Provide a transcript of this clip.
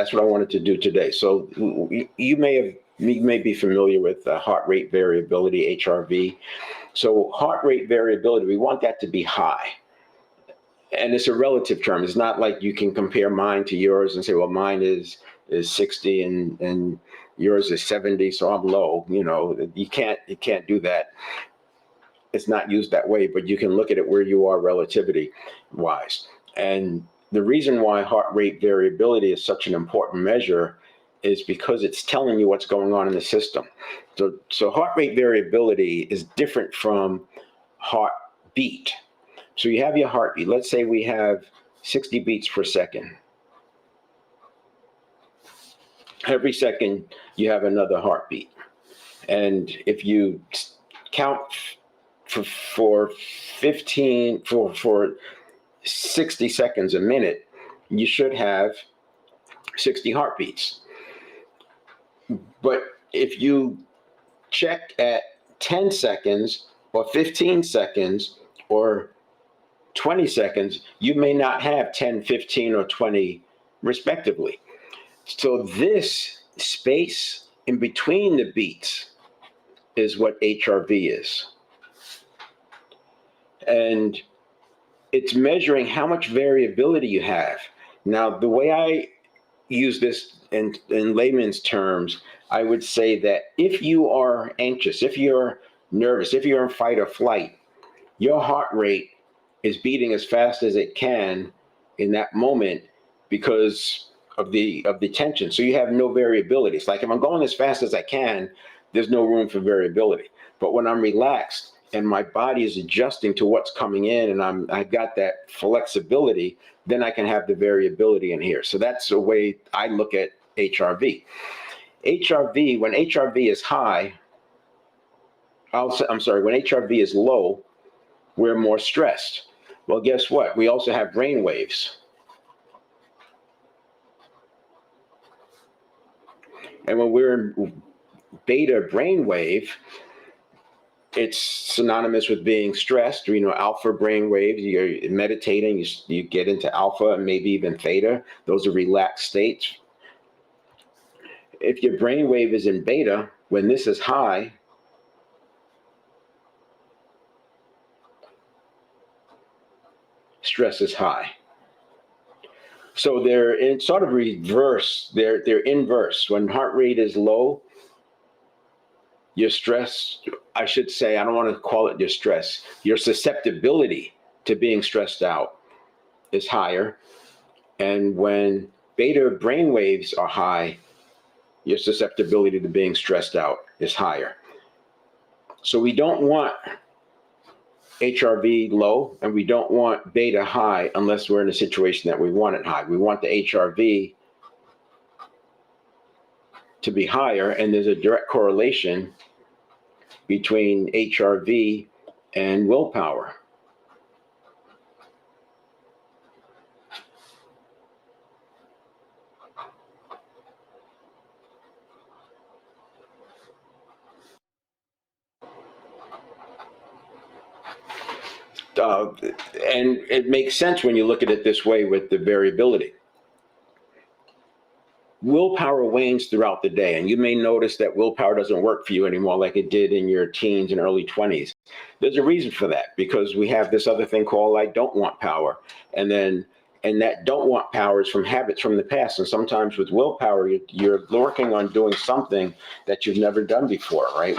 that's what I wanted to do today. So you may be familiar with heart rate variability, HRV. So heart rate variability, we want that to be high. And it's a relative term. It's not like you can compare mine to yours and say, well, mine is 60 and yours is 70, so I'm low. You know, you can't do that. It's not used that way, but you can look at it where you are relativity wise. And the reason why heart rate variability is such an important measure is because it's telling you what's going on in the system. So heart rate variability is different from heartbeat. So you have your heartbeat. Let's say we have 60 beats per second. Every second you have another heartbeat. And if you count for 60 seconds a minute, you should have 60 heartbeats. But if you check at 10 seconds or 15 seconds or 20 seconds, you may not have 10, 15, or 20 respectively. So this space in between the beats is what HRV is. And it's measuring how much variability you have. Now, the way I use this in layman's terms, I would say that if you are anxious, if you're nervous, if you're in fight or flight, your heart rate is beating as fast as it can in that moment because of the tension. So you have no variability. It's like if I'm going as fast as I can, there's no room for variability. But when I'm relaxed and my body is adjusting to what's coming in and I've got that flexibility, then I can have the variability in here. So that's the way I look at HRV. HRV, when HRV is high, when HRV is low, we're more stressed. Well, guess what? We also have brain waves. And when we're in beta brainwave, it's synonymous with being stressed. You know, alpha brain waves, you're meditating, you get into alpha and maybe even theta. Those are relaxed states. If your brain wave is in beta, when this is high, stress is high. So they're in sort of reverse, they're inverse. When heart rate is low, your stress, I should say, I don't want to call it your stress, your susceptibility to being stressed out is higher. And when beta brain waves are high, your susceptibility to being stressed out is higher. So we don't want HRV low and we don't want beta high unless we're in a situation that we want it high. We want the HRV to be higher, and there's a direct correlation between HRV and willpower. And it makes sense when you look at it this way with the variability. Willpower wanes throughout the day, and you may notice that willpower doesn't work for you anymore like it did in your teens and early 20s. There's a reason for that, because we have this other thing called I don't want power. And that don't want power is from habits from the past. And sometimes with willpower, you're working on doing something that you've never done before, right?